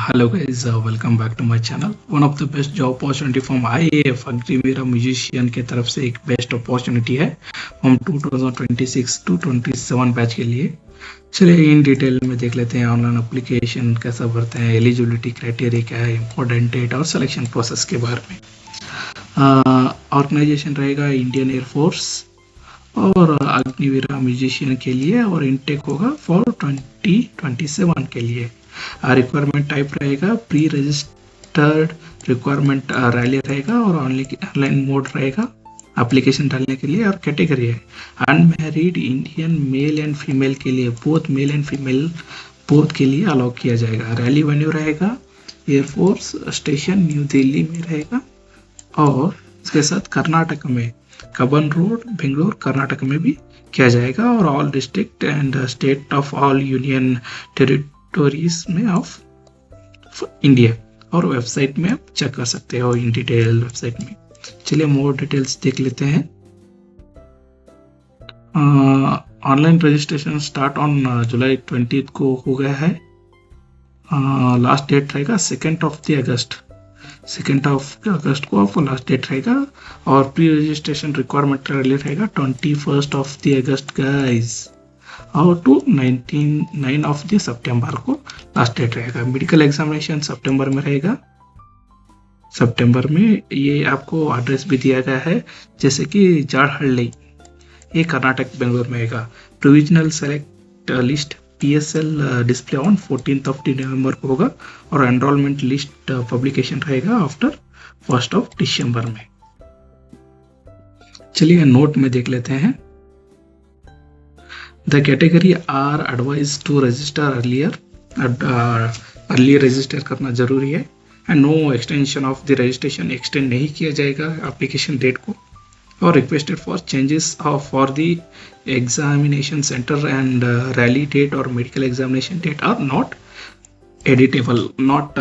Hello guys, welcome back to my channel. One of the best job opportunity from IAF अग्निवीरा musician के तरफ से एक best opportunity है हम 2026 टू 27 बैच के लिए। चलिए इन डिटेल में देख लेते हैं ऑनलाइन एप्लीकेशन कैसा भरते हैं, एलिजिबिलिटी क्राइटेरिया क्या है, इंपॉर्टेंट डेट और सिलेक्शन प्रोसेस के बारे में। ऑर्गेनाइजेशन रहेगा इंडियन एयरफोर्स और अग्निवीरा म्यूजिशियन के लिए और इनटेक होगा फॉर 2027 के लिए। रिक्वायरमेंट टाइप रहेगा प्री रजिस्टर्ड रिक्वायरमेंट रैली रहेगा और ऑनलाइन मोड रहेगा एप्लीकेशन डालने के लिए। और कैटेगरी है unmarried Indian male and female के लिए, both male and female both के लिए अलाउ किया जाएगा। रैली वेन्यू रहेगा एयरफोर्स स्टेशन न्यू दिल्ली में रहेगा और इसके साथ कर्नाटक में कबन रोड बेंगलोर कर्नाटक में भी किया जाएगा और all district and state of all union territories में ऑफ इंडिया। और वेबसाइट में आप चेक कर सकते हो इन डिटेल वेबसाइट में। चलिए मोर डिटेल्स देख लेते हैं। Online registration start on July 20 को हो गया है। लास्ट डेट रहेगा 2 अगस्त को आपको लास्ट डेट रहेगा और प्री रजिस्ट्रेशन रिक्वायरमेंट रहेगा 21 अगस्त गाइस और टू 9 सितंबर को लास्ट डेट रहेगा। मेडिकल एग्जामिनेशन सितंबर में रहेगा। सितंबर में ये आपको एड्रेस भी दिया गया है जैसे कि जाड़हल्ली, ये कर्नाटक बेंगलोर में रहेगा। Provisional select list PSL display on 14 November को होगा और एनरोलमेंट लिस्ट पब्लिकेशन रहेगा आफ्टर 1 दिसंबर में। चलिए नोट में देख लेते हैं। The category are advise to register earlier register करना जरूरी है and no extension of the registration, extend नहीं किया जाएगा एप्लीकेशन डेट को। और requested for changes for the examination centre and rally date और medical examination date are not editable, not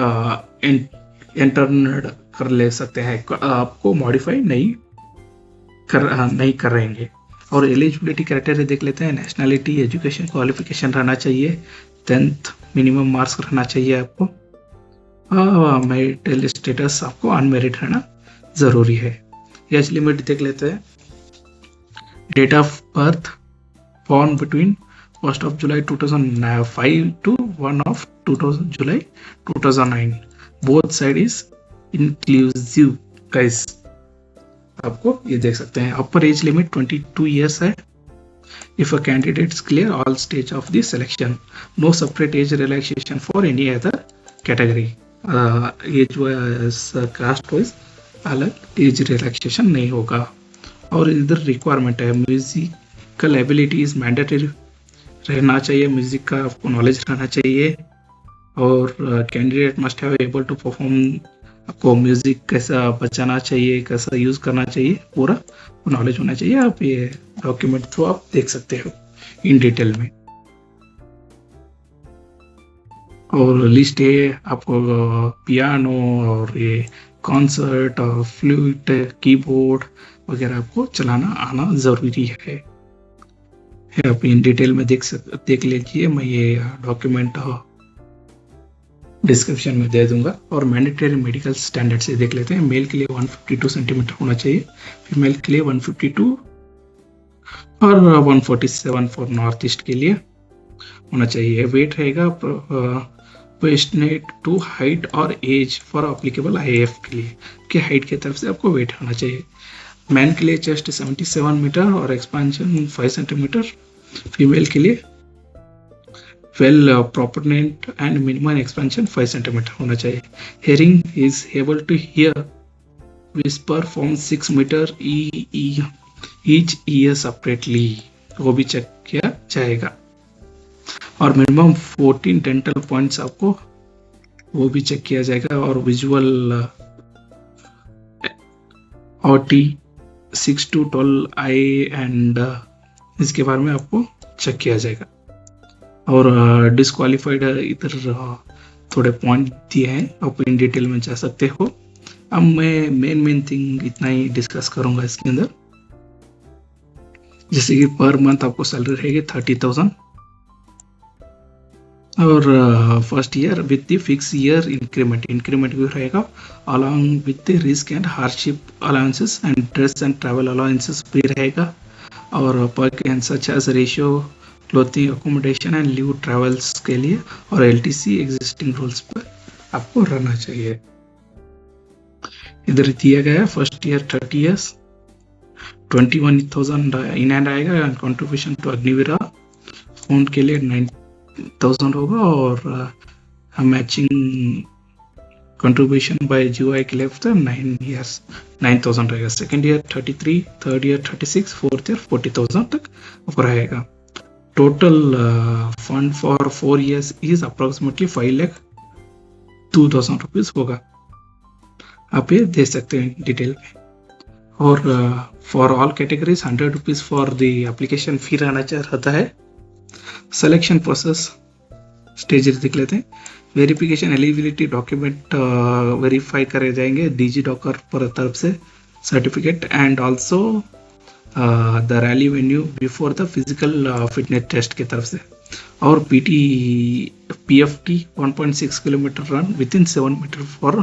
entered कर ले सकते हैं, आपको मॉडिफाई नहीं कर रहेंगे। और एलिजिबिलिटी क्राइटेरिया देख लेते हैं। नेशनैलिटी, एजुकेशन क्वालिफिकेशन रहना चाहिए, 10th मिनिमम मार्क्स रहना चाहिए आपको। मैरिटल स्टेटस आपको अनमेरिड रहना जरूरी है। एज लिमिट देख लेते हैं। Date of birth born between 1 जुलाई 2005 to 1 जुलाई 2009, both side is inclusive guys। आपको ये देख सकते हैं। अपर एज लिमिट 22 years है। If a candidate is clear all stage of the selection, no separate age relaxation for any other category। Age caste wise अलग age relaxation नहीं होगा। और इधर रिक्वायरमेंट है म्यूजिकल एबिलिटी इज मैंडेटरी रहना चाहिए, music का आपको नॉलेज रहना चाहिए और candidate must have able to perform, आपको म्यूजिक कैसा बजाना चाहिए, कैसा यूज करना चाहिए, पूरा नॉलेज होना चाहिए। आप ये डॉक्यूमेंट थ्रू आप देख सकते हो इन डिटेल में। और लिस्ट है आपको पियानो और ये कॉन्सर्ट और फ्लूट कीबोर्ड वगैरह आपको चलाना आना जरूरी है। आप इन डिटेल में देख लीजिए। मैं ये डॉक्यूमेंट डिस्क्रिप्शन में दे दूंगा। और मैंडेटरी मेडिकल स्टैंडर्ड से देख लेते हैं। मेल के लिए 152 सेंटीमीटर होना चाहिए, फीमेल के लिए 152 और 147 फॉर नॉर्थ ईस्ट के लिए होना चाहिए। वेट रहेगा प्रोपोर्शनेट टू हाइट और एज फॉर एप्लीकेबल IAF के लिए कि हाइट की तरफ से आपको वेट होना चाहिए। मैन के लिए चेस्ट 77 मीटर और एक्सपेंशन 5 सेंटीमीटर, फीमेल के लिए well proportionate and minimum expansion 5 centimeter होना चाहिए। Hearing is able to hear whisper from 6 meter each ear separately, वो भी चेक किया जाएगा। और मिनिमम 14 डेंटल पॉइंट्स आपको वो भी चेक किया जाएगा। और visual OT 6 to 12 I and इसके बारे में आपको चेक किया जाएगा। और डिस्क्वालिफाइड इधर थोड़े पॉइंट दिए हैं, आप इन डिटेल में जा सकते हो। अब मैं मेन थिंग इतना ही डिस्कस करूंगा इसके अंदर। जैसे कि पर मंथ आपको सैलरी रहेगी 30,000 और first year with the fix year increment भी रहेगा, along with the risk and hardship allowances and dress and travel allowances भी रहेगा, और पर कैन such as ration, clothing, accommodation and leave travels के लिए, और एलटीसी एग्जिस्टिंग रूल्स पर आपको रहना चाहिए। इधर दिया गया है first year 30 years 21,000 in hand आएगा, कंट्रीब्यूशन टू अग्निवीरा फाउंड के लिए 9,000 होगा, और मैचिंग कंट्रीब्यूशन बाय जीओआई के लिए 9 ईयर्स 9,000 रहेगा। Second year 33, third year 36, fourth year 40,000 तक रहेगा। Total fund for 4 years is approximately 5,02,000 rupees होगा। आप ये दे सकते हैं डिटेल में। और for all categories 100 rupees for the application fee रहता है। सिलेक्शन प्रोसेस स्टेजेस देख लेते हैं। वेरिफिकेशन एलिजिबिलिटी डॉक्यूमेंट वेरीफाई करे जाएंगे डिजी डॉकर पर तरफ से certificate, and also the rally venue before the physical fitness test की तरफ से, और PFT 1.6 kilometer run within 7 meter for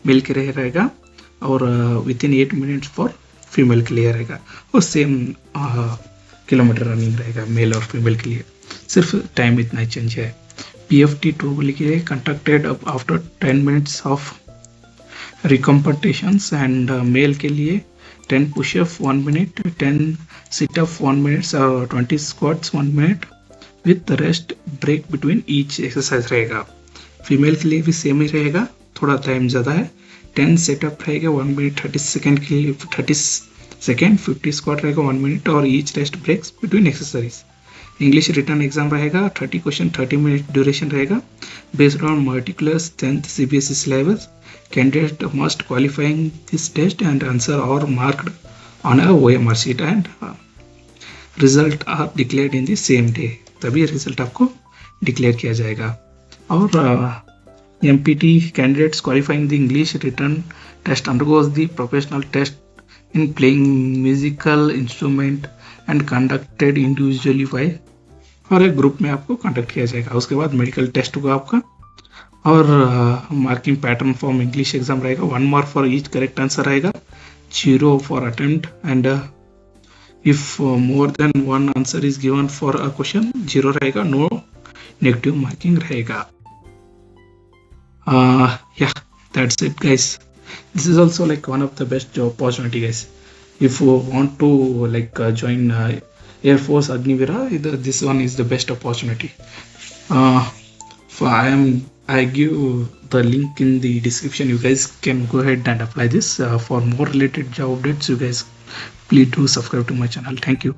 male के लिए रहेगा, और within 8 minutes for female के लिए रहेगा, और सेम किलोमीटर रनिंग रहेगा मेल और फीमेल के लिए, सिर्फ टाइम इतना ही चेंज है। PFT 2 लिखिए conducted after 10 minutes of recuperations, and male के लिए 10 pushup 1 minute, 10 situp 1 minute, 20 squats 1 minute with rest break between each exercise रहेगा। फीमेल के लिए भी सेम ही रहेगा, थोड़ा टाइम ज़्यादा है। 10 सेटअप रहेगा 1 मिनट 30 सेकेंड के लिए 30 सेकेंड, 50 स्क्वाट रहेगा 1 मिनट, और each rest breaks between exercise. English written exam रहेगा 30 क्वेश्चन 30 मिनट ड्यूरेशन रहेगा, based on matriculation 10th CBSE syllabus. Candidate must qualifying this test and answer are marked on a OMR sheet, and result are declared in the same day. तभी result आपको declare किया जाएगा। और MPT candidates qualifying the English written test undergoes the professional test in playing musical instrument and conducted individually by, और एक group में आपको conduct किया जाएगा। उसके बाद मेडिकल टेस्ट होगा आपका, और marking pattern form English exam रहेगा। 1 mark for each correct answer रहेगा, 0 for attempt, and if more than 1 answer is given for a question 0 रहेगा, नो नेगेटिव मार्किंग रहेगा। Yeah, that's it guys. This is also like one of the best job opportunity guys. If you want to like join Air Force Agnivira, this one is the best opportunity. I give the link in the description. You guys can go ahead and apply this. For more related job updates, you guys please do subscribe to my channel. Thank you.